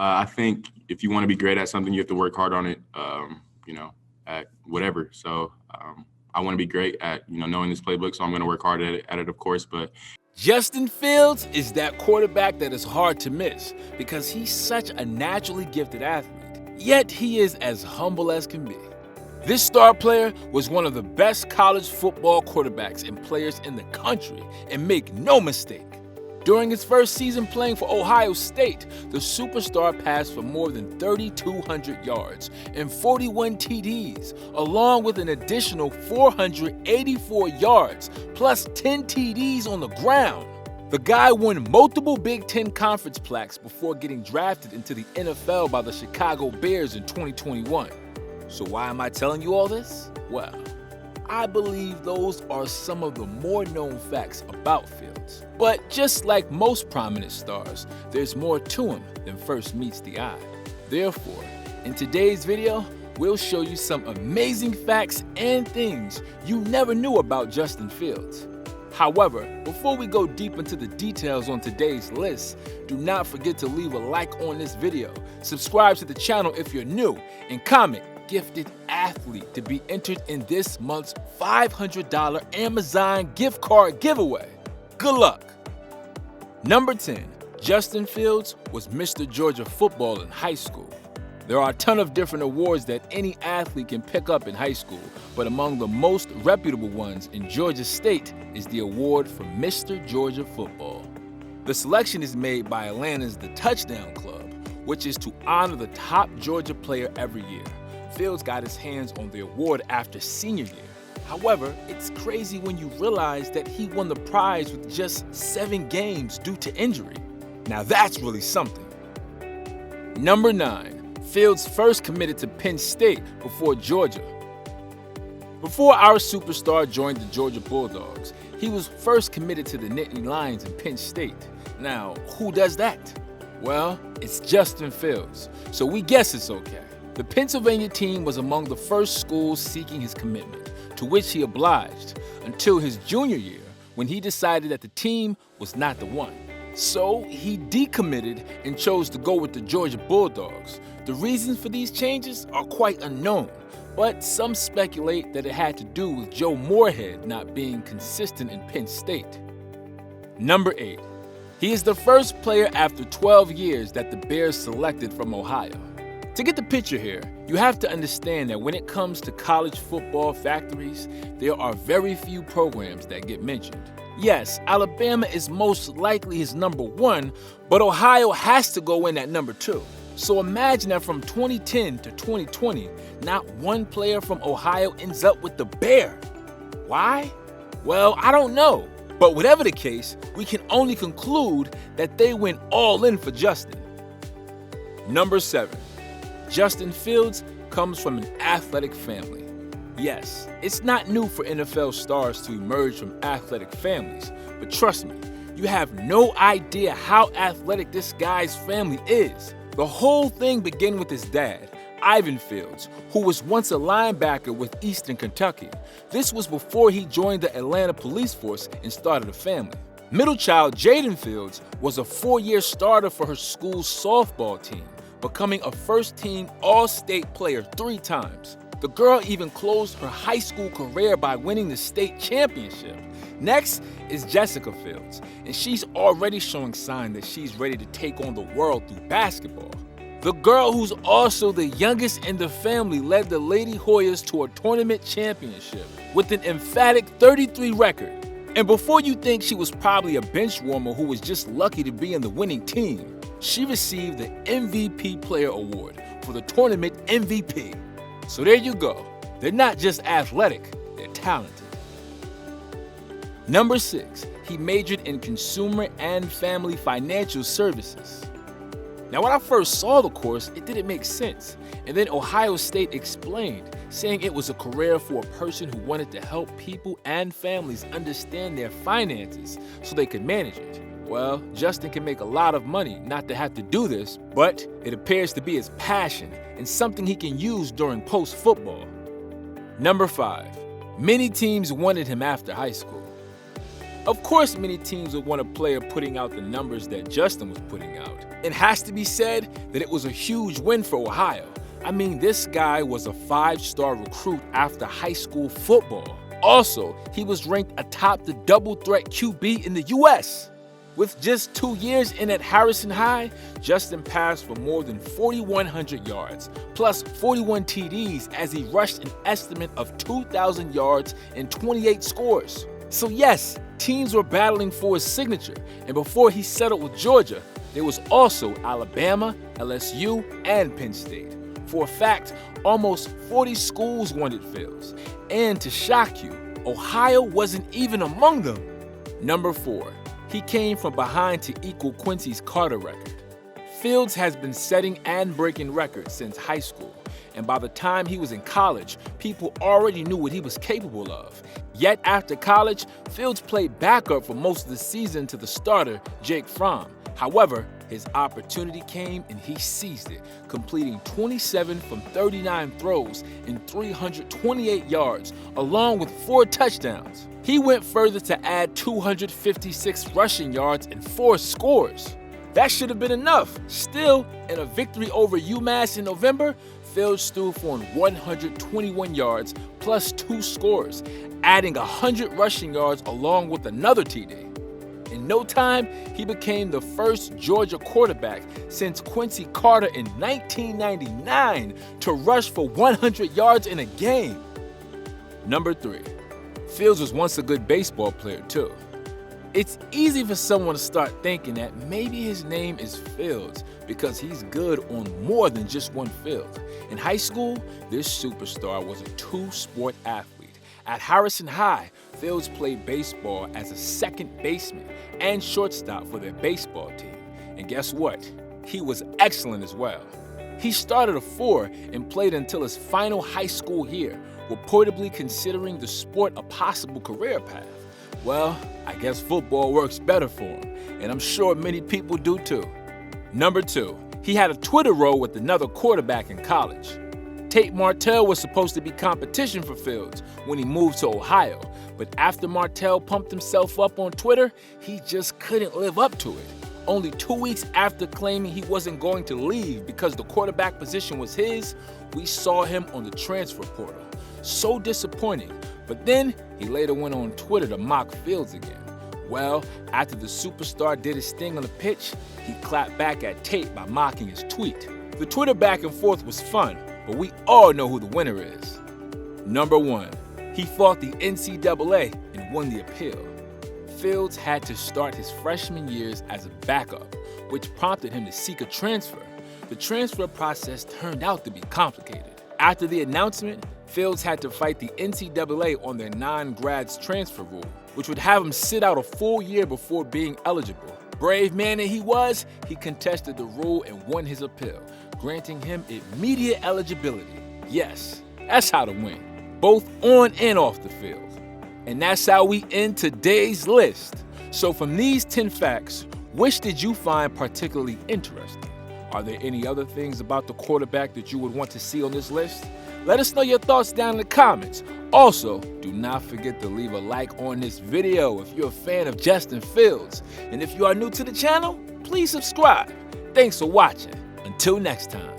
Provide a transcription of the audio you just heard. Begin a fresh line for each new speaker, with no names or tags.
I think if you want to be great at something, you have to work hard on it. At whatever. So I want to be great at knowing this playbook. So I'm going to work hard at it, of course. But
Justin Fields is that quarterback that is hard to miss because he's such a naturally gifted athlete. Yet he is as humble as can be. This star player was one of the best college football quarterbacks and players in the country, and make no mistake, during his first season playing for Ohio State, the superstar passed for more than 3,200 yards and 41 TDs, along with an additional 484 yards plus 10 TDs on the ground. The guy won multiple Big Ten Conference plaques before getting drafted into the NFL by the Chicago Bears in 2021. So why am I telling you all this? Well, I believe those are some of the more known facts about Fields. But just like most prominent stars, there's more to him than first meets the eye. Therefore, in today's video, we'll show you some amazing facts and things you never knew about Justin Fields. However, before we go deep into the details on today's list, do not forget to leave a like on this video, subscribe to the channel if you're new, and comment "Gifted Athlete" to be entered in this month's $500 Amazon gift card giveaway. Good luck! Number 10. Justin Fields was Mr. Georgia football in high school. There are a ton of different awards that any athlete can pick up in high school, but among the most reputable ones in Georgia State is the award for Mr. Georgia football. The selection is made by Atlanta's The Touchdown Club, which is to honor the top Georgia player every year. Fields got his hands on the award after senior year. However, it's crazy when you realize that he won the prize with just 7 games due to injury. Now that's really something. Number 9. Fields first committed to Penn State before Georgia. Before our superstar joined the Georgia Bulldogs, he was first committed to the Nittany Lions in Penn State. Now, who does that? Well, it's Justin Fields, so we guess it's okay. The Pennsylvania team was among the first schools seeking his commitment, to which he obliged, until his junior year when he decided that the team was not the one. So he decommitted and chose to go with the Georgia Bulldogs. The reasons for these changes are quite unknown, but some speculate that it had to do with Joe Moorhead not being consistent in Penn State. Number 8. He is the first player after 12 years that the Bears selected from Ohio. To get the picture here, you have to understand that when it comes to college football factories, there are very few programs that get mentioned. Yes, Alabama is most likely his number 1, but Ohio has to go in at number 2. So imagine that from 2010 to 2020, not one player from Ohio ends up with the Bear. Why? Well, I don't know. But whatever the case, we can only conclude that they went all in for Justin. Number 7. Justin Fields comes from an athletic family. Yes, it's not new for NFL stars to emerge from athletic families, but trust me, you have no idea how athletic this guy's family is. The whole thing began with his dad, Ivan Fields, who was once a linebacker with Eastern Kentucky. This was before he joined the Atlanta police force and started a family. Middle child Jaden Fields was a 4-year starter for her school's softball team, becoming a first-team All-State player 3 times. The girl even closed her high school career by winning the state championship. Next is Jessica Fields, and she's already showing signs that she's ready to take on the world through basketball. The girl, who's also the youngest in the family, led the Lady Hoyas to a tournament championship with an emphatic 33 record. And before you think she was probably a bench warmer who was just lucky to be in the winning team, she received the MVP Player Award for the tournament MVP. So there you go. They're not just athletic, they're talented. Number 6, he majored in Consumer and Family Financial Services. Now, when I first saw the course, it didn't make sense. And then Ohio State explained, saying it was a career for a person who wanted to help people and families understand their finances so they could manage it. Well, Justin can make a lot of money not to have to do this, but it appears to be his passion and something he can use during post-football. Number 5, many teams wanted him after high school. Of course, many teams would want a player putting out the numbers that Justin was putting out. It has to be said that it was a huge win for Ohio. I mean, this guy was a 5-star recruit after high school football. Also, he was ranked atop the double-threat QB in the U.S. With just 2 years in at Harrison High, Justin passed for more than 4,100 yards, plus 41 TDs as he rushed an estimate of 2,000 yards and 28 scores. So yes, teams were battling for his signature, and before he settled with Georgia, there was also Alabama, LSU, and Penn State. For a fact, almost 40 schools wanted Fields, and to shock you, Ohio wasn't even among them. Number 4. He came from behind to equal Quincy's Carter record. Fields has been setting and breaking records since high school, and by the time he was in college, people already knew what he was capable of. Yet after college, Fields played backup for most of the season to the starter, Jake Fromm. However, his opportunity came and he seized it, completing 27 from 39 throws in 328 yards, along with 4 touchdowns. He went further to add 256 rushing yards and 4 scores. That should have been enough. Still, in a victory over UMass in November, Fields threw for 121 yards plus 2 scores, adding 100 rushing yards along with another TD. In no time, he became the first Georgia quarterback since Quincy Carter in 1999 to rush for 100 yards in a game. Number 3. Fields was once a good baseball player too. It's easy for someone to start thinking that maybe his name is Fields because he's good on more than just one field. In high school, this superstar was a 2-sport athlete. At Harrison High, Fields played baseball as a second baseman and shortstop for their baseball team. And guess what? He was excellent as well. He started a 4 and played until his final high school year, reportedly considering the sport a possible career path. Well, I guess football works better for him, and I'm sure many people do too. Number 2, he had a Twitter role with another quarterback in college. Tate Martell was supposed to be competition for Fields when he moved to Ohio, but after Martell pumped himself up on Twitter, he just couldn't live up to it. Only 2 weeks after claiming he wasn't going to leave because the quarterback position was his, we saw him on the transfer portal. So disappointing, but then he later went on Twitter to mock Fields again. Well, after the superstar did his thing on the pitch, he clapped back at Tate by mocking his tweet. The Twitter back and forth was fun, but we all know who the winner is. Number 1, he fought the NCAA and won the appeal. Fields had to start his freshman years as a backup, which prompted him to seek a transfer. The transfer process turned out to be complicated. After the announcement, Fields had to fight the NCAA on their non-grads transfer rule, which would have him sit out a full year before being eligible. Brave man that he was, he contested the rule and won his appeal, granting him immediate eligibility. Yes, that's how to win, both on and off the field. And that's how we end today's list. So from these 10 facts, which did you find particularly interesting? Are there any other things about the quarterback that you would want to see on this list? Let us know your thoughts down in the comments. Also, do not forget to leave a like on this video if you're a fan of Justin Fields. And if you are new to the channel, please subscribe. Thanks for watching. Until next time.